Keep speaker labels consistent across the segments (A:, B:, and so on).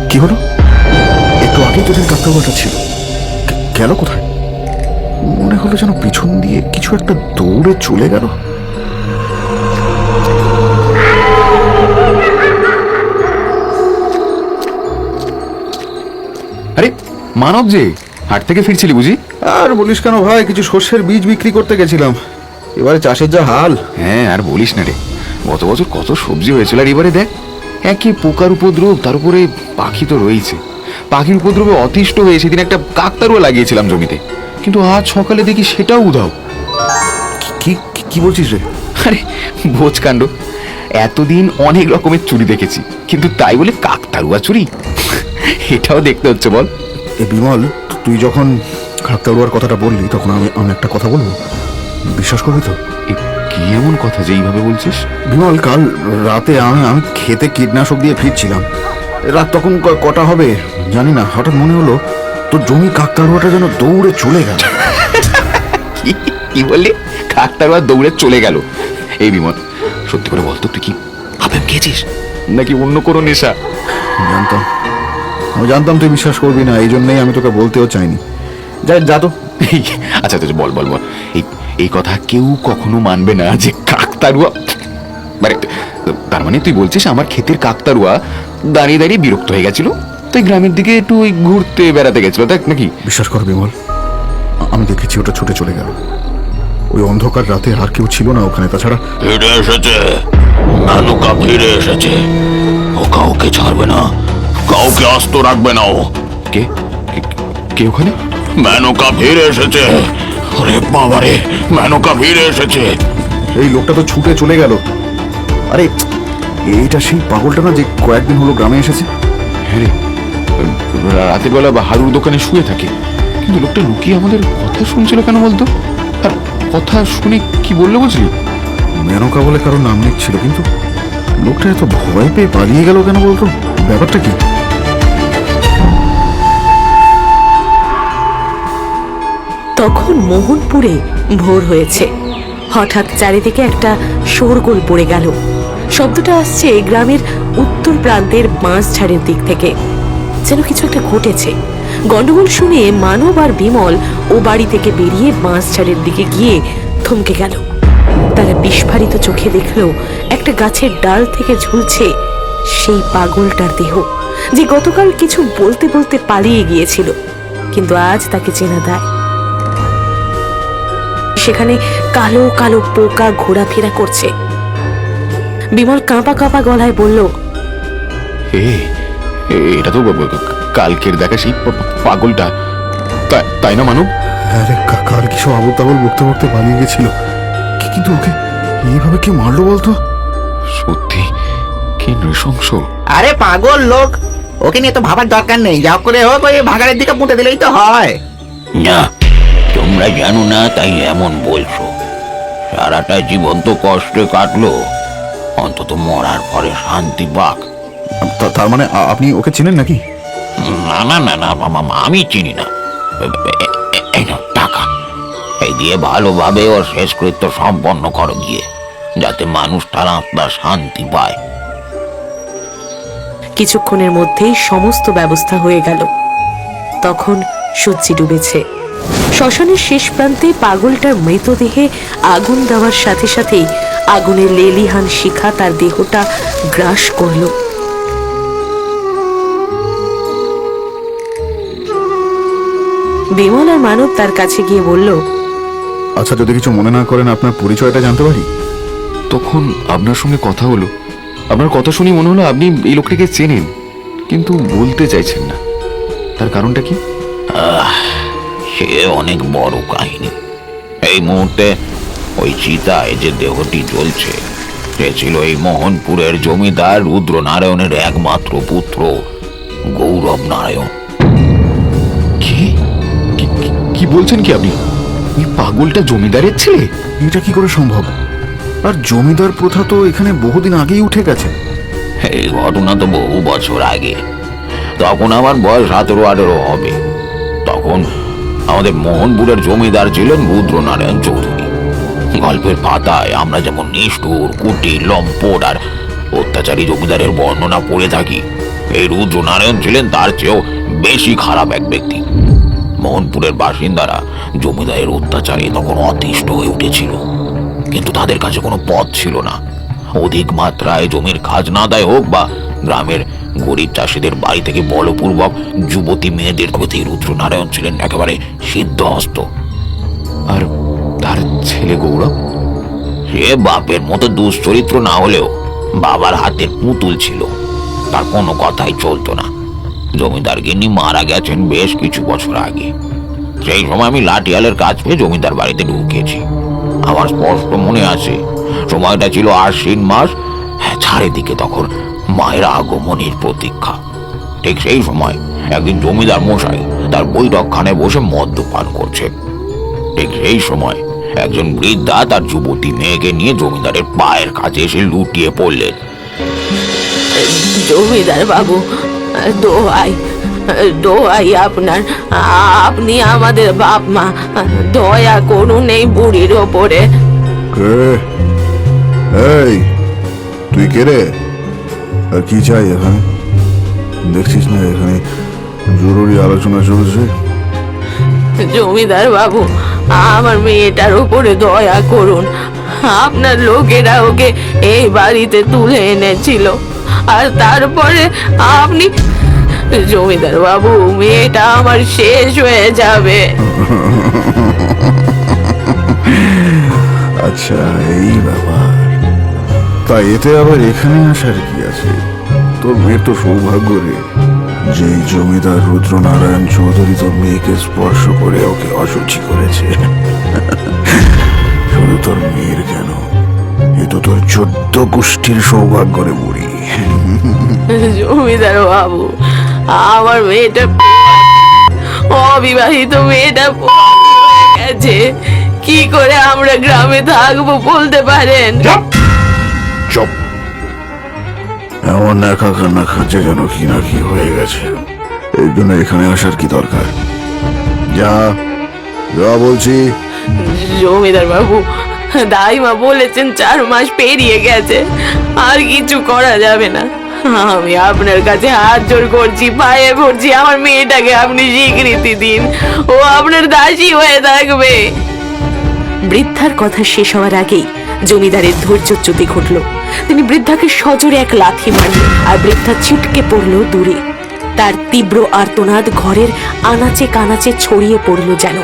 A: কি হলো? একটু আগে তোদের কাকতারুয়াটা ছিল, গেল কোথায়? মনে হলো যেন পিছন দিয়ে কিছু একটা দৌড়ে চলে গেল।
B: আরে মানব যে, হাট থেকে ফিরছিলি বুঝি?
A: আর বলিস কেন ভাই, কিছু সর্ষের বীজ বিক্রি করতে গেছিলাম। এবারে চাষের যা হাল।
B: হ্যাঁ, আর বলিস না রে, গত বছর কত সবজি হয়েছিল, আর এবারে দেখ একই পোকার উপদ্রব, তার উপরে পাখি তো রয়েছে। পাখির উপদ্রবে অতিষ্ঠ হয়ে সেদিন একটা কাকতারুয়া লাগিয়েছিলাম জমিতে, কিন্তু আজ সকালে দেখি সেটাও উধাও।
A: কি কি বলছিস রে?
B: আরে ভোজ কাণ্ড, এতদিন অনেক রকমের চুরি দেখেছি, কিন্তু তাই বলে কাকতারুয়া চুরি? এটাও দেখতে হচ্ছে বল।
A: এ বিমল, তুই যখন কাকতারুয়ার কথাটা বললি, তখন আমি একটা কথা বলবো, বিশ্বাস করবি তো?
B: কি এমন কথা যে এইভাবে বলছিস?
A: বিমল, কাল রাতে আমি খেতে কীটনাশক দিয়ে ফিরছিলাম। রাত তখন কটা হবে জানি না, হঠাৎ মনে হলো তোর জমি কাকতারুয়াটা যেন দৌড়ে চলে গেল।
B: কি বললি? কাকতারুয়া দৌড়ে চলে গেল? এই বিমল, সত্যি করে বলতো, তুই কি আবেগ খেয়েছিস নাকি অন্য কোনো নেশা?
A: আমি জানতাম তুই বিশ্বাস করবি না, এই জন্যই আমি তোকে বলতেও চাইনি। যা তো।
B: আচ্ছা আচ্ছা, বল বল বল। এই কথা কেউ কখনো মানবে না যে কাকতারুয়া, মানে তার মানে তুই বলছিস আমার ক্ষেতের কাকতারুয়া দাঁড়িয়ে দাঁড়িয়ে বিরক্ত হয়ে গেছিল, তাই গ্রামের দিকে একটু ওই ঘুরতে বেড়াতে গেছিল, দেখ নাকি?
A: বিশ্বাস কর বিমল, আমি দেখেছি ওটা ছুটে চলে গেল। ওই অন্ধকার রাতে আর কেউ ছিল না ওখানে, তাছাড়া
C: ফিরে এসেছে, মেনকা ফিরে এসেছে। ও কাউকে ছাড়বে না, কাউকে আস্ত রাখবে না। ও
B: কে কে ওখানে?
C: মেনকা ফিরে এসেছে। আরে বাবারে, মেনকা ফিরে এসেছে।
A: এই লোকটা তো ছুটে চলে গেল। আরে এইটা সেই পাগলটা না যে কয়েকদিন হলো গ্রামে এসেছে?
B: হ্যাঁ রে, রাতের বেলা হারুর দোকানে শুয়ে থাকে, কিন্তু লোকটা লুকিয়ে আমাদের কথা শুনছিল কেন বলতো? আর কথা শুনে কি বললো বুঝলি?
A: মেনকা বলে কারো নাম নিচ্ছিল, কিন্তু লোকটা এত ভয় পেয়ে পালিয়ে গেল কেন বলতো? ব্যাপারটা কি?
D: তখন মোহনপুরে ভোর হয়েছে। হঠাৎ চারিদিকে একটা শোরগোল পড়ে গেল। শব্দটা আসছে গ্রামের উত্তর প্রান্তের বাঁশঝাড়ের দিক থেকে, যেন কিছু একটা ঘটেছে। গন্ডগোল শুনে মানব আর বিমল ও বাড়ি থেকে বেরিয়ে বাঁশঝাড়ের দিকে গিয়ে থমকে গেল। তারা বিস্ফারিত চোখে দেখল একটা গাছের ডাল থেকে ঝুলছে সেই পাগলটার দেহ, যে গতকাল কিছু বলতে বলতে পালিয়ে গিয়েছিল, কিন্তু আজ তাকে চেনা দেয়। সেখানে কালো কালো পোকা ঘোরাফেরা করছে। বিমল কাঁপা কাঁপা গলায় বলল,
B: এটা তো কালকের দেখা সেই পাগলটা, তাই না মানব?
A: আরে কাল কিছু আবল তাবল বকতে বকতে পালিয়ে গেছিল, কিন্তু ওকে এইভাবে কে মারলো বলতো?
B: সত্যি কি নৃশংস!
E: আরে পাগল লোক, ওকে নিয়ে তো ভাবার দরকার নেই, যা করে হোক ওই ভাগাড়ের দিকে পুঁতে দিলেই তো হয়।
C: না, তোমরা জানো না তাই এমন বলছো। সারাটা জীবন তো কষ্টে কাটলো, অন্তত মরার পরে শান্তি পাক।
A: তার মানে আপনি ওকে চিনেন নাকি?
C: না না না না, আমি চিনি না। এই নাও টাকা, এই দিয়ে ভালোভাবে ওর শেষকৃত্য সম্পন্ন করো গিয়ে, যাতে মানুষটার আত্মা শান্তি পায়।
D: কিছুক্ষণের মধ্যেই সমস্ত ব্যবস্থা হয়ে গেল। তখন সূর্য ডুবেছে। শ্মশানের শেষ প্রান্তে পাগলটার মৃতদেহে আগুন দেওয়ার সাথে সাথেই আগুনের লেলিহান শিখা তার দেহটা গ্রাস করল। বিমল আর মানব তার কাছে গিয়ে বলল,
A: আচ্ছা, যদি কিছু মনে না করেন আপনার পরিচয়টা জানতে পারি?
B: তখন আপনার সঙ্গে কথা হলো, আপনার কথা শুনে মনে হলো আপনি এই লোকটাকে চেনেন, কিন্তু বলতে চাইছেন না। তার কারণটা কি?
C: সে অনেক বড় কাহিনী। এই মুহূর্তে ওই চিতায় যে দেহটি জ্বলছে, সে ছিল এই মোহনপুরের জমিদার রুদ্রনারায়ণের একমাত্র পুত্র গৌরব নারায়ণ।
B: কি বলছেন কি আপনি? এই পাগলটা জমিদারের ছেলে?
A: এটা কি করে সম্ভব? আর জমিদার প্রথা তো এখানে বহুদিন আগেই উঠে গেছে।
C: এই ঘটনা তো বহু বছর আগে, তখন আমার বয়স 17-18 হবে। তখন আমাদের মোহনপুরের জমিদার ছিলেন রুদ্রনারায়ণ চৌধুরী। গল্পের পাতায় আমরা যেমন নিষ্ঠুর, কুটিল, লম্পট আর অত্যাচারী জমিদারের বর্ণনা পড়ে থাকি, এই রুদ্রনারায়ণ ছিলেন তার চেয়েও বেশি খারাপ এক ব্যক্তি। মোহনপুরের বাসিন্দারা জমিদারের অত্যাচারে তখন অতিষ্ঠ হয়ে উঠেছিল, কিন্তু তাদের কাছে কোনো পথ ছিল না। অধিক মাত্রায় জমির খাজনা আদায় হোক বা গ্রামের গরিব চাষিদের বাড়ি থেকে বলপূর্বক যুবতী মেয়েদের প্রতি রুদ্রনারায়ণ ছিলেন একেবারে সিদ্ধহস্ত।
B: আর তার ছেলে গৌরব?
C: সে বাপের মতো দুশ্চরিত্র না হলেও বাবার হাতের পুতুল ছিল, তার কোনো কথাই চলতো না। জমিদার গিন্নি মারা গেছেন বেশ কিছু বছর আগে। সেই সময় আমি লাঠিয়ালের কাজ পেয়ে জমিদার বাড়িতে ঢুকেছি। আমার স্পষ্ট মনে আছে, সময়টা ছিল আশ্বিন মাস। চারিদিকে তখন মায়ের আগমনের প্রতীক্ষা। ঠিক সেই সময় একদিন জমিদার মশাই তার বৈঠকখানে বসে মদ্যপান করছেন। ঠিক সেই সময় একজন বৃদ্ধা তার যুবতী মেয়েকে নিয়ে জমিদারের পায়ের কাছে এসে লুটিয়ে পড়লেন।
D: জমিদার বাবু, দোহাই দোহাই আপনার, আপনি আমাদের বাপ মা, দয়া করুন এই বুড়ির ওপরে।
A: কে? এই, তুই কে রে? আর কি চাই এখানে? দেখছিস না এখানে জরুরি আলোচনা চলছে।
D: জমিদার বাবু, আমার মেয়েটার উপরে দয়া করুন। আপনার লোকেরা ওকে এই বাড়িতে তুলে এনেছিল, আর তারপরে আপনি। জমিদার বাবু, মেয়েটা আমার শেষ হয়ে যাবে।
A: আচ্ছা, এই ব্যাপার। তা এতে আবার এখানে আসার কি আছে? তোর মেয়ের তো সৌভাগ্য রে, যে জমিদার রুদ্রনারায়ণ চৌধুরী তোর মেয়েকে স্পর্শ করে ওকে অসুচি করেছে। শুধু তোর মেয়ের কেন, এ তো তোর 14 গোষ্ঠীর সৌভাগ্য রে বুড়ি।
D: জমিদার বাবু, আমার মেয়েটা অবিবাহিত, মেয়েটা গেছে। কি করে আমরা গ্রামে থাকবো বলতে পারেন?
A: চুপ! এমন একা কান্না খাচ্ছে যেন কি না কি হয়ে গেছে। এই জন্য এখানে আসার কি দরকার? যা যা বলছি।
D: জমিদার বাবু, দাইমা বলেছেন 4 মাস পেরিয়ে গেছে, আর কিছু করা যাবে না। আমি আপনার কাছে হাত জোর করছি, পায়ে পড়ছি, আমার মেয়েটাকে আপনি স্বীকৃতি দিন। ও আপনার দাসী হয়ে থাকবে। বৃদ্ধার কথা শেষ হওয়ার আগেই জমিদারের ধৈর্যচ্যুতি ঘটল। তিনি বৃদ্ধাকে সজোরে এক লাথি মারলেন, আর বৃদ্ধা ছিটকে পড়ল দূরে। তার তীব্র আর্তনাদ ঘরের আনাচে কানাচে ছড়িয়ে পড়ল যেন।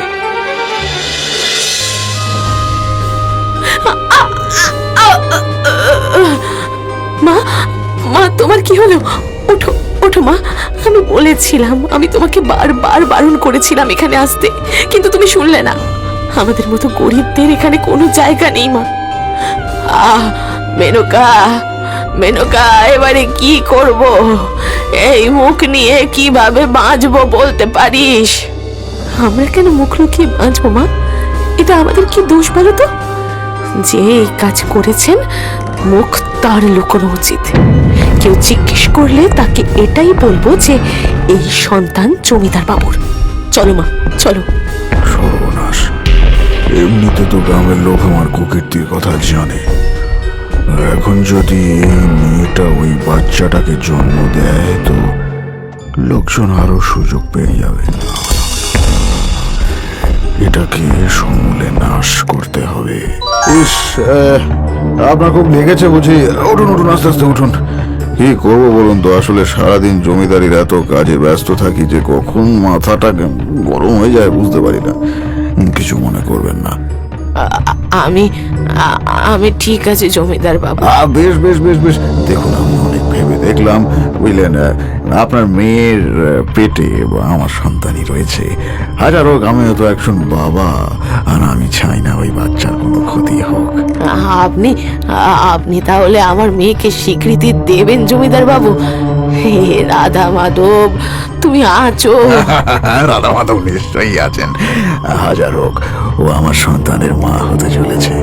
D: মা, মা, তোমার কি হলো? ওঠো ওঠো মা। আমি বলেছিলাম, আমি তোমাকে বারবার বারণ করেছিলাম এখানে আসতে, কিন্তু তুমি শুনলে না। আমাদের মতো গরিবদের এখানে কোনো জায়গা নেই মা। মেনকা, মেনকা, এবারে কি করব? এই মুখ নিয়ে কিভাবে বাঁচবো বলতে পারিস? আমরা কেন মুখ লুকিয়ে বাঁচবো মা? এটা আমাদের কি দোষ বলো তো? যে এই কাজ করেছেন, মুখ তার লুকোনো উচিত। কেউ জিজ্ঞেস করলে তাকে এটাই বলবো যে এই সন্তান জমিদার বাবুর। চলো মা, চলো।
A: সর্বনাশ! এমনিতে তো গ্রামের লোক আমার কুকীর্তির কথা জানে, এখন যদি এই মেয়েটা ওই বাচ্চাটাকে জন্ম দেয় তো লোকজন আরো সুযোগ পেয়ে যাবে। এটাকে সমূলে নাশ করতে হবে। ইস, আপনার খুব লেগেছে বুঝি। উঠুন উঠুন, আস্তে আস্তে উঠুন। কি করবো বলুন তো, আসলে সারাদিন জমিদারির এত কাজে ব্যস্ত থাকি যে কখন মাথাটা গরম হয়ে যায় বুঝতে পারি না। কিছু মনে করবেন না।
D: আমি ঠিক আছে জমিদার বাবু।
A: বেশ বেশ বেশ বেশ। দেখুন, আমি অনেক ভেবে দেখলাম, বুঝলেন, আপনার মেয়ের পেটে আমার সন্তানই রয়েছে। হাজার হোক, আমিও তো একজন বাবা, আর আমি চাই না ওই বাচ্চার কোনো ক্ষতি হোক।
D: আপনি তাহলে আমার মেয়েকে স্বীকৃতি দেবেন জমিদার বাবু? হে রাধা মাধব, তুমি আছো?
A: রাধা মাধব নিশ্চয়ই আছেন। হাজার হোক, ও আমার সন্তানের মা হতে চলেছে।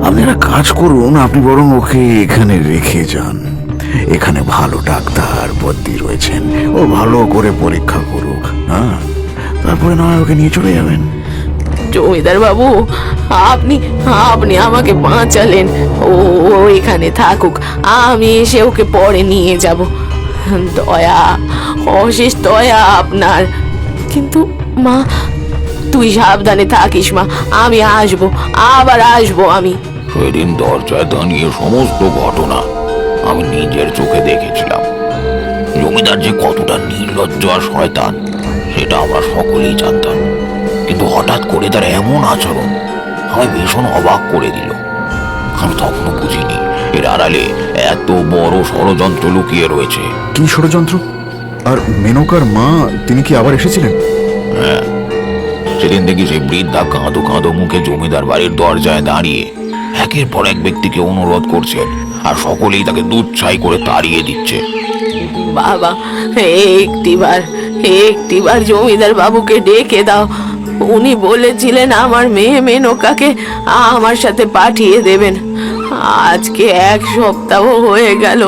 A: আপনি একটা কাজ করুন, আপনি বরং ওকে এখানে রেখে যান। এখানে ভালো ডাক্তার বদ্যি রয়েছেন, ও ভালো করে পরীক্ষা করুক। হ্যাঁ, তারপরে না হয় ওকে নিয়ে চলে যাবেন।
D: জমিদার বাবু, আপনি আপনি আমাকে বাঁচালেন। ও ও এখানে থাকুক, আমি এসে ওকে পরে নিয়ে যাব। দয়া, অশেষ দয়া আপনার। কিন্তু মা, তুই সাবধানে থাকিস মা, আমি আসবো, আবার আসবো আমি।
C: সেদিন দরজায় দাঁড়িয়ে সমস্ত ঘটনা আমি নিজের চোখে দেখেছিলাম। জমিদার যে কতটা নির্লজ্জ আর শয়তান সেটা আমরা সকলেই জানতাম, কিন্তু হঠাৎ করে তার এমন আচরণ আমায় ভীষণ অবাক করে দিল। আমি তখনও বুঝিনি এর আড়ালে এত বড় ষড়যন্ত্র লুকিয়ে রয়েছে।
A: কি ষড়যন্ত্র? আর মেনকার মা, তিনি কি আবার এসেছিলেন?
C: সেদিন দেখি সেই বৃদ্ধা কাঁদো কাঁদো মুখে জমিদার বাড়ির দরজায় দাঁড়িয়ে একের পর এক ব্যক্তিকে অনুরোধ করছেন, আর সকলেই তাকে দুধছাই করে তাড়িয়ে দিচ্ছে।
D: বাবা, একটিবার জমিদার বাবুকে ডেকে দাও। উনি বলেছিলেন আমার মেয়ে মেনকাকে আমার সাথে পাঠিয়ে দেবেন। আজকে 1 সপ্তাহ হয়ে গেল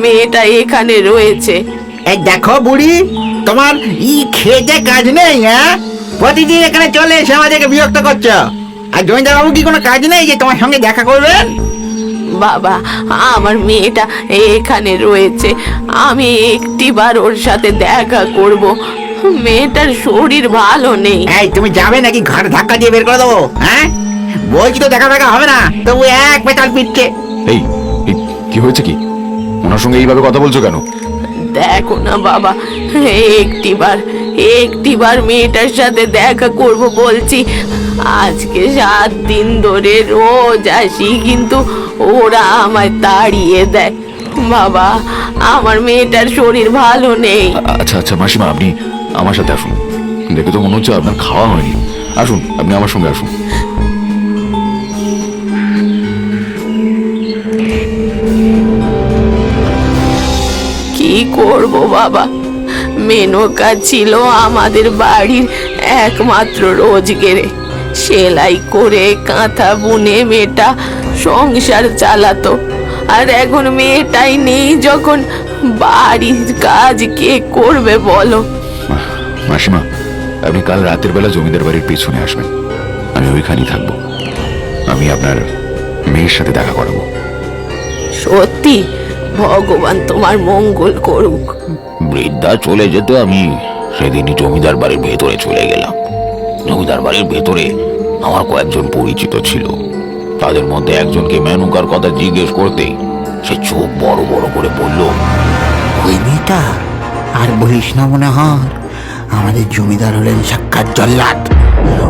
D: মেয়েটা এখানে রয়েছে।
E: এই দেখো বুড়ি, তোমার খেতে কাজ নেই? হ্যাঁ, প্রতিদিন এখানে চলে এসে আমাদেরকে বিরক্ত করছো। আর জমিদার বাবু কি কোনো কাজ নেই যে তোমার সঙ্গে দেখা করবেন?
D: বাবা, আমার মেয়েটা এখানে রয়েছে, আমি একটিবার ওর সাথে দেখা করব। মেয়েটার শরীর ভালো নেই।
E: এই তুমি যাবে নাকি ঘর ধাক্কা দিয়ে বের করে দেবো? হ্যাঁ, বলছি তো দেখা দেখা হবে না, তবু এক পেটাল পিটকে।
B: এই এই, কি হয়েছে কি? ওনার সঙ্গে এইভাবে কথা বলছো কেন?
D: দেখো না বাবা, একটিবার মেয়েটার সাথে দেখা করব বলছি। আজকে 7 দিন ধরে রোজ আসি, কিন্তু ওরা আমায় তাড়িয়ে দেয়। বাবা, আমার মেয়েটার শরীর ভালো নেই।
B: আচ্ছা আচ্ছা মাসিমা, আপনি আমার সাথে আসুন। দেখে তো মনে হচ্ছে আপনার খাওয়া হয়নি। আসুন, আপনি আমার সঙ্গে আসুন।
D: কি করব বাবা, মেনকা ছিল আমাদের বাড়ির একমাত্র রোজগেরে। সেলাই করে কাঁথা বুনে মেয়েটা সংসার চালাতো, আর এখন মেয়েটাই নেই যখন বাড়ির কাজ কে করবে বলো?
B: মাসিমা, আপনি কাল রাতের বেলা জমিদার বাড়ির পেছনে আসবেন। আমি ওইখানেই থাকবো। আমি আপনার মেয়ের সাথে দেখা করাবো।
D: সত্যি? ভগবান তোমার মঙ্গল করুক।
C: বৃদ্ধা চলে যেতে আমি সেদিনই জমিদার বাড়ির ভেতরে চলে গেলাম। জমিদার বাড়ির ভেতরে আমার কয়েকজন পরিচিত ছিল। তাদের মধ্যে একজনকে মেনকার কথা জিজ্ঞেস করতেই সে চোখ বড় বড় করে বলল,
E: ওই মেয়েটা? আর বলিস না, মনে হয় আমাদের জমিদার হলেন সাক্ষাৎ জল্লাদ।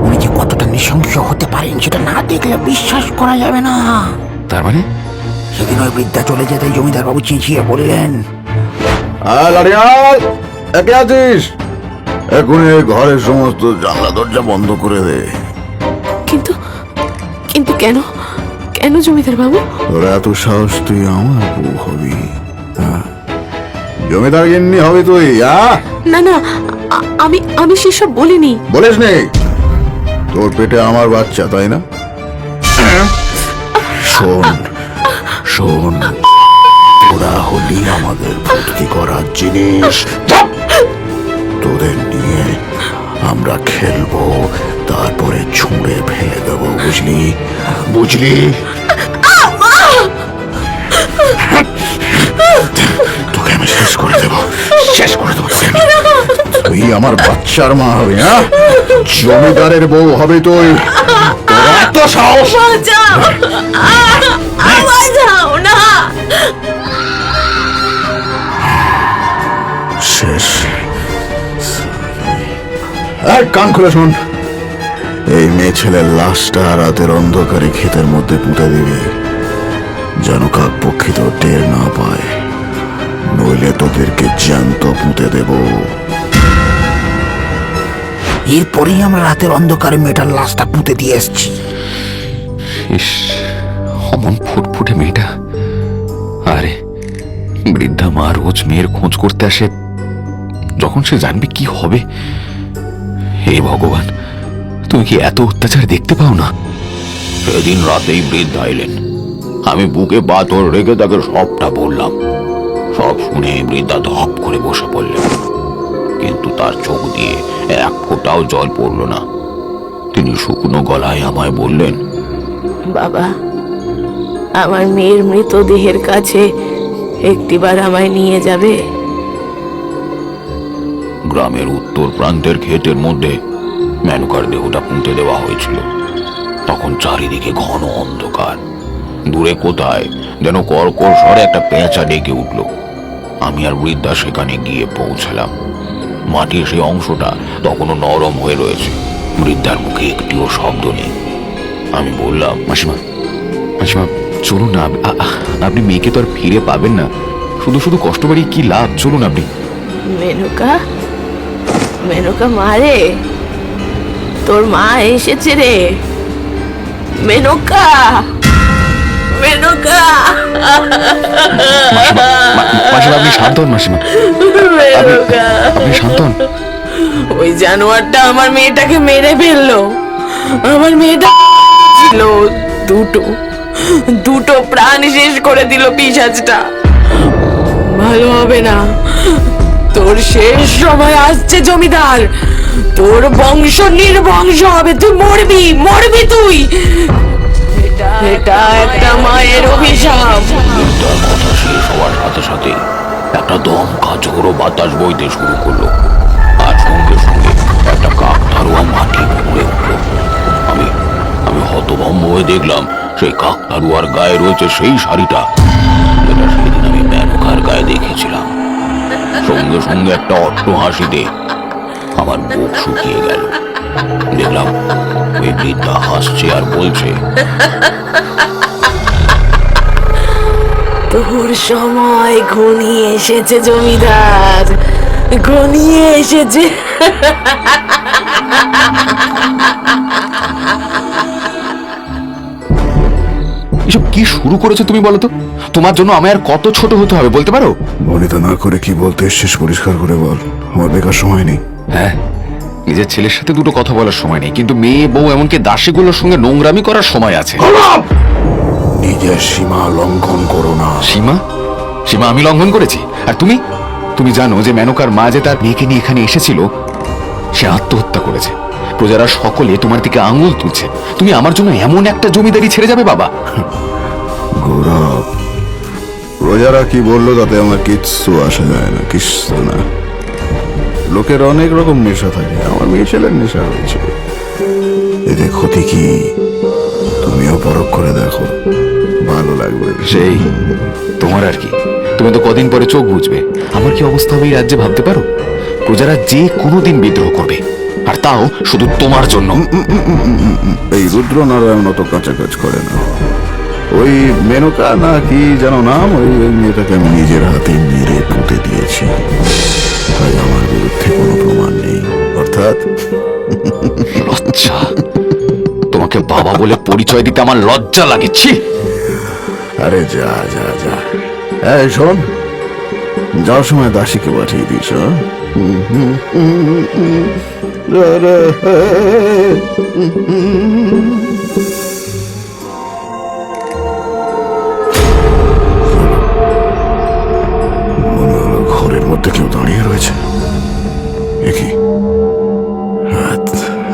E: উনি যে কতটা নৃশংস হতে পারেন সেটা না দেখলে বিশ্বাস করা যাবে না।
B: তার মানে?
E: সেদিন ওই বৃদ্ধা চলে যেতে জমিদার বাবু চেঁচিয়ে বললেন,
A: লাড়িয়াল, একে আছিস? এখনই এই ঘরের সমস্ত জানলা দরজা বন্ধ করে দে।
D: কিন্তু কিন্তু কেন কেন জমিদার বাবু?
A: তোর এত সাহস, তুই আমার বউ হবি? হ্যাঁ? জমিদার গিন্নি হবি তুই?
D: না না, আমি সেসব বলিনি।
A: বলিস নি? তোর পেটে আমার বাচ্চা, তাই না? শোন শোন, তোরা হলি আমাদের ভর্তি করার জিনিস। তোদের নিয়ে আমরা খেলবো, তারপরে ছুঁড়ে ফেলে দেবো, বুঝলি? বুঝলি? তোকে আমি শেষ করে দেবো, শেষ করে দেবো তোকে আমি। তুই আমার বাচ্চার মা হবে? হ্যাঁ, জমিদারের বউ হবে তুই? তোর এত সাহস?
D: বাঁচাও, বাঁচাও না।
A: শেষ। এক কান খুলে শোন, এই মেয়ে ছেলের লাশটা রাতের অন্ধকারে ক্ষেতের মধ্যে পুঁতে দিবে, যেন কাক পক্ষিত টের না পায়, নইলে তোদেরকে জ্যান্ত পুঁতে দেব।
E: এরপরেই আমরা রাতের অন্ধকারে মেয়েটার লাশটা পুঁতে দিয়ে এসছি।
B: ইস, অমন ফুটফুটে মেয়েটা। আরে, বৃদ্ধা মা রোজ মেয়ের খোঁজ করতে আসে। যখন সে জানবে কি হবে, হে ভগবান, তুমি কি এত অত্যাচার দেখতে পাও না?
C: সেদিন রাতেই বৃদ্ধা এলেন। আমি বুকে পাথর রেখে তাকে সবটা বললাম। সব শুনে বৃদ্ধা ধপ করে বসে পড়লেন, কিন্তু তার চোখ দিয়ে এক ফোঁটাও জল পড়ল না। তিনি শুকনো গলায় আমায় বললেন,
D: বাবা, আমার মেয়ের মৃতদেহের কাছে একটিবার আমায় নিয়ে যাবে?
C: গ্রামের উত্তর প্রান্তের ক্ষেতের মধ্যে মেনকার দেহটা পুঁতে দেওয়া হয়েছিল। তখন চারিদিকে ঘন অন্ধকার। দূরে কোথায় যেন কর্কর স্বরে একটা পেঁচা ডেকে উঠল। আমি আর বৃদ্ধা সেখানে গিয়ে পৌঁছালাম। মাটির সেই অংশটা তখনও নরম হয়ে রয়েছে। বৃদ্ধার মুখে একটিও শব্দ নেই। আমি বললাম,
B: মাসিমা, মাসিমা চলুন না, আপনি মেয়েকে তো আর ফিরে পাবেন না, শুধু শুধু কষ্ট বাড়িয়ে কি লাভ, চলুন আপনি।
D: মেনকা, মেনকা মারে, তোর মা এসেছে রে। মেনকা, মেনকা,
B: মাসিমা আপনি শান্ত হন, মাসিমা
D: মেনকা।
B: আপনি শান্ত হন।
D: ওই জানোয়ারটা আমার মেয়েটাকে মেরে ফেললো। আমার মেয়েটা ছিল দুটো প্রাণ শেষ করে দিল পিশাচটা। ভালো হবে না, তোর শেষ সময় আসছে জমিদার। তোর বংশ নির্বংশ হবে, তুই মরবি, মরবি তুই। এটা একটা মায়ের অভিশাপ।
C: বৃদ্ধার কথা শেষ হওয়ার সাথে সাথে একটা দমকা ঝোড়ো বাতাস বইতে শুরু করলো। আর সঙ্গে সঙ্গে একটা কাকতাড়ুয়া মাটি পড়ে উঠল। আমি আমি হতভম্ব হয়ে দেখলাম সেই কাকতাড়ুয়ার গায়ে রয়েছে সেই শাড়িটা যেটা সেদিন আমি মেনকার গায়ে দেখেছিলাম। সঙ্গে সঙ্গে একটা অট্ট হাসিতে আমার বুক শুকিয়ে গেল। দেখলাম ওই বৃদ্ধা হাসছে আর বলছে,
D: তোর সময় ঘনিয়ে এসেছে জমিদার, ঘনিয়ে এসেছে।
B: এসব কি শুরু করেছো তুমি বলো তো? তোমার জন্য আমি আর কত ছোট হতে হবে বলতে পারো?
A: বনিতা না করে কি বলতে এসছিস পরিষ্কার করে বল, আমার বেকার সময় নেই।
B: হ্যাঁ, নিজের ছেলের সাথে দুটো কথা বলার সময় নেই, কিন্তু মেয়ে বউ এমনকি দাসীগুলোর সঙ্গে নোংরামি করার সময় আছে।
A: নিজের সীমা লঙ্ঘন করো না।
B: সীমা? সীমা আমি লঙ্ঘন করেছি? আর তুমি জানো যে মেনকার মা যে তার মেয়েকে নিয়ে এখানে এসেছিল সে আত্মহত্যা করেছে। প্রজারা সকলে তোমার দিকে আঙুল তুলছে। তুমি আমার জন্য এমন একটা জমিদারি ছেড়ে যাবে বাবা?
A: গৌরব, প্রজারা কি বললো তাতে আমার কিচ্ছু আসে যায় না, কিচ্ছু না। লোকের অনেক রকম নেশা থাকে, আমার মেয়ে ছেলের নেশা হয়েছে। এতে ক্ষতি কি? তুমিও পরখ করে দেখো, ভালো লাগবে।
B: সেই তোমার আর কি, তুমি তো কদিন পরে চোখ বুঝবে। আমার কি অবস্থা হবে এই রাজ্যে ভাবতে পারো? প্রজারা যে কোনো দিন বিদ্রোহ করবে, আর তাও শুধু তোমার জন্য।
A: এই রুদ্রনারায়ণ অত কাঁচা কাজ করে না। ওই মেনকা না কি যেন নাম, ওই মেয়েটাকে আমি নিজের হাতে মেরে পুঁতে দিয়েছি। তাই আমার বিরুদ্ধে কোনো প্রমাণ নেই, অর্থাৎ
B: লজ্জা! তোমাকে বাবা বলে পরিচয় দিতে আমার লজ্জা লাগেছি।
A: আরে যা যা যা। এই শোন, যাওয়ার সময় দাসীকে পাঠিয়ে দিস। মনে হলো ঘরের মধ্যে কেউ দাঁড়িয়ে রয়েছে। একই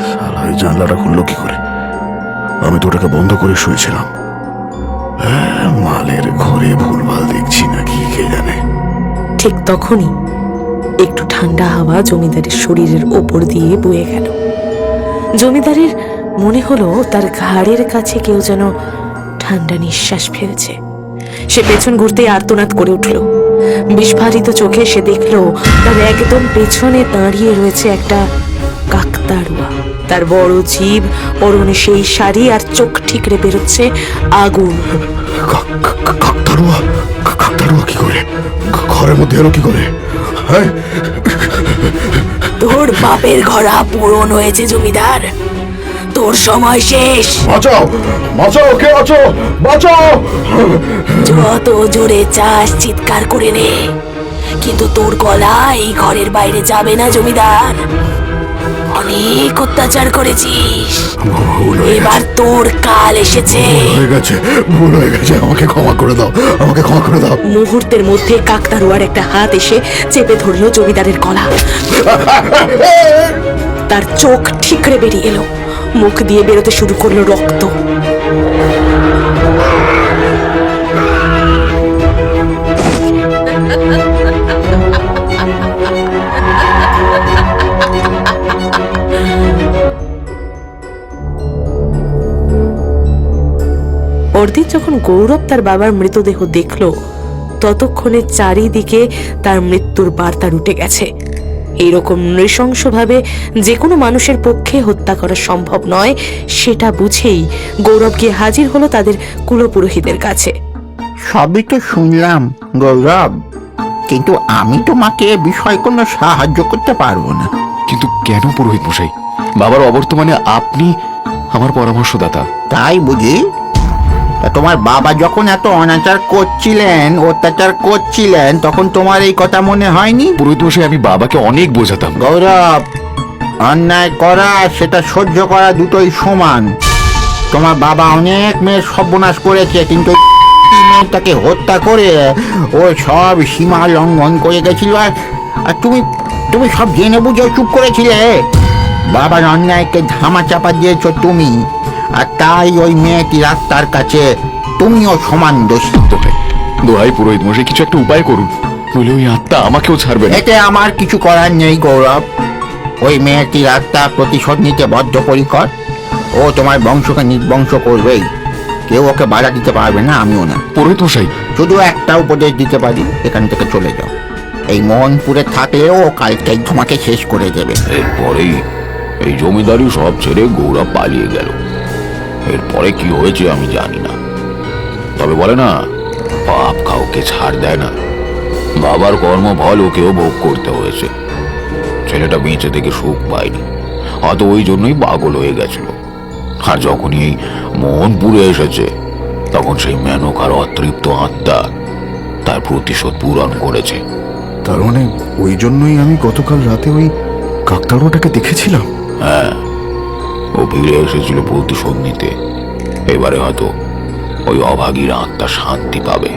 A: শালা, এই জানলাটা খুললো কি করে? আমি তো ওটাকে বন্ধ করে শুয়েছিলাম। মালের ঘরে ভুলভাল দেখছি নাকি কে জানে।
D: ঠিক তখনই একটু ঠান্ডা হাওয়া জমিদারের শরীরের ওপর দিয়ে বয়ে গেল। জমিদারের মনে হলো তার ঘাড়ের কাছে কেউ যেন ঠান্ডা নিঃশ্বাস ফেলছে। সে পেছন ঘুরতেই আর্তনাদ করে উঠল। বিস্ফারিত চোখে সে দেখল তার একদম পেছনে দাঁড়িয়ে রয়েছে একটা কাকতাড়ুয়া। তার বড় জিভ, পরনে সেই শাড়ি, আর চোখ ঠিকরে বেরোচ্ছে আগুন।
A: কাকতাড়ুয়া? কাকতাড়ুয়া কি করে ঘরের মধ্যে এলো কি করে? হ্যাঁ,
D: তোর বাপের ঘোড়া পূরণ হয়েছে জমিদার, তোর সময় শেষ।
A: বাঁচাও বাঁচাও, কে আছো? বাঁচাও!
D: যত জোরে চাস চিৎকার করে নে, কিন্তু তোর গলা এই ঘরের বাইরে যাবে না জমিদার। অনেক অত্যাচার করেছিস, এবার তোর কাল এসেছে।
A: ভুল হয়ে গেছে, আমাকে ক্ষমা করে দাও, আমাকে ক্ষমা করে দাও।
D: মুহূর্তের মধ্যে কাকতাড়ুয়ার একটা হাত এসে চেপে ধরলো জমিদারের গলা। তার চোখ ঠিকরে বেরিয়ে এলো, মুখ দিয়ে বেরোতে শুরু করলো রক্ত। পরদিন যখন গৌরব তার বাবার মৃতদেহ দেখল, ততক্ষণে চারিদিকে তার মৃত্যুর বার্তা উঠে গেছে। এইরকম নৃশংসভাবে যে কোনো মানুষের পক্ষে হত্যা করা সম্ভব নয়, সেটা বুঝেই গৌরব গিয়ে হাজির হলো তাদের কুলপুরোহিতের কাছে।
E: সবই তো শুনলাম গৌরব, কিন্তু আমি তোমাকে এ বিষয়ে কোনো সাহায্য করতে পারবো না।
B: কিন্তু কেন পুরোহিত মশাই? বাবার অবর্তমানে আপনি আমার পরামর্শদাতা।
E: তাই বুঝি? তা তোমার বাবা যখন এত অত্যাচার করছিলেন তখন তোমার এই কথা মনে হয়নি?
B: পুরোহিত মশাই, আমি বাবাকে অনেক বোঝাতাম।
E: গৌরব, অন্যায় করা সেটা সহ্য করা দুটোই সমান। তোমার বাবা অনেক মেয়ের সর্বনাশ করেছে, কিন্তু মেয়েটাকে হত্যা করে ও সব সীমা লঙ্ঘন করে গেছিল। আর তুমি সব জেনে বুঝেও চুপ করেছিলে। বাবার অন্যায়কে ধামা চাপা দিয়েছ তুমি, আর তাই ওই মেয়েটির আত্মার কাছে তুমিও সমান দোষী।
B: দোহাই পুরোহিত মশাই, কিছু একটা উপায় করুন, নইলে ওই আত্মা আমাকেও ছাড়বে না।
E: এতে আমার কিছু করার নেই গৌরব। ওই মেয়েটির আত্মা প্রতিশোধ নিতে বদ্ধপরিকর। ও তোমার বংশকে নির্বংশ করবেই। কেউ ওকে বাধা দিতে পারবে না, আমিও না।
B: পুরোহিত মশাই,
E: শুধু একটা উপদেশ দিতে পারি, এখান থেকে চলে যাও। এই মোহনপুরে থাকলেও ও কালকেই তোমাকে শেষ করে দেবে।
C: এরপরেই এই জমিদারি সব ছেড়ে গৌরব পালিয়ে গেল। এরপরে কি হয়েছে আমি জানি না, তবে বলে না, পাপ কাউকে ছাড় দেয় না। বাবার কর্মফল ওকেও ভোগ করতে হয়েছে। ছেলেটা বেঁচে থেকে সুখ পায়নি, হয়তো ওই জন্যই পাগল হয়ে গেছিল। আর যখনই এই মোহনপুরে এসেছে, তখন সেই মেনকার অতৃপ্ত আত্মা তার প্রতিশোধ পূরণ করেছে।
A: তার মানে ওই জন্যই আমি গতকাল রাতে ওই কাকতাড়ুয়াটাকে দেখেছিলাম।
C: হ্যাঁ, ও ফিরে এসেছিল প্রতিশোধ নিতে। এবারে হয়তো ওই অভাগীর আত্মা শান্তি পাবে।